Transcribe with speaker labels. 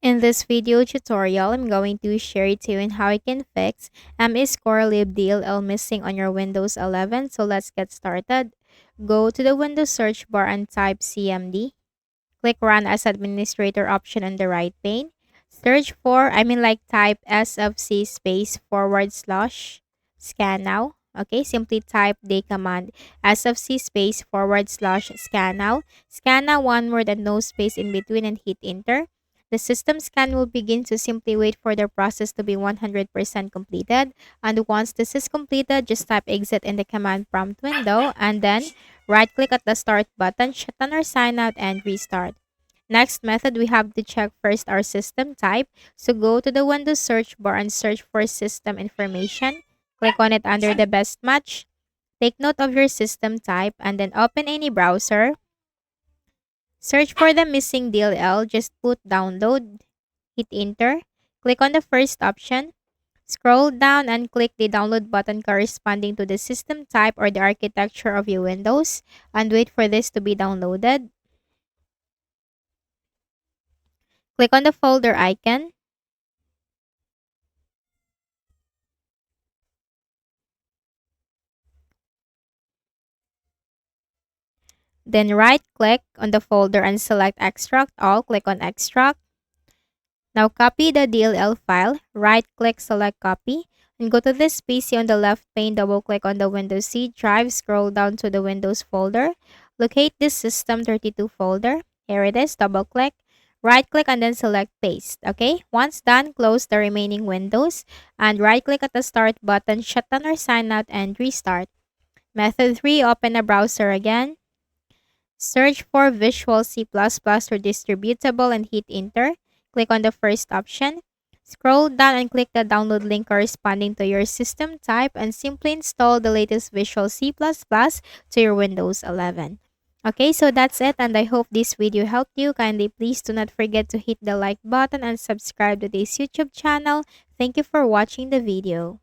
Speaker 1: In this video tutorial, I'm going to share to you on how you can fix Mscorlib.dll missing on your Windows 11. So let's get started. Go to the Windows search bar and type CMD. Click Run as Administrator option on the right pane. Search for, type S of C space / scan now. Okay, simply type the command S of C space / scan now. Scan now one word and no space in between and hit enter. The system scan will begin, so simply wait for the process to be 100% completed. And once this is completed, just type exit in the command prompt window and then right click at the start button, shut down or sign out and restart. Next method, we have to check first our system type. So go to the Windows search bar and search for system information. Click on it under the best match. Take note of your system type and then open any browser. Search for the missing DLL. Just put download. Hit enter. Click on the first option. Scroll down and click the download button corresponding to the system type or the architecture of your Windows and wait for this to be downloaded. Click on the folder icon. Then right-click on the folder and select Extract All. Click on Extract. Now copy the DLL file. Right-click, select Copy. And go to this PC on the left pane. Double-click on the Windows C drive. Scroll down to the Windows folder. Locate this System32 folder. Here it is. Double-click. Right-click and then select Paste. Okay? Once done, close the remaining windows. And right-click at the Start button. Shut down or sign out and restart. Method 3. Open a browser again. Search for Visual C++ or Distributable and hit enter. Click on the first option. Scroll down and click the download link corresponding to your system type and simply install the latest Visual C++ to your Windows 11. Okay, so that's it and I hope this video helped you. Kindly please do not forget to hit the like button and subscribe to this YouTube channel. Thank you for watching the video.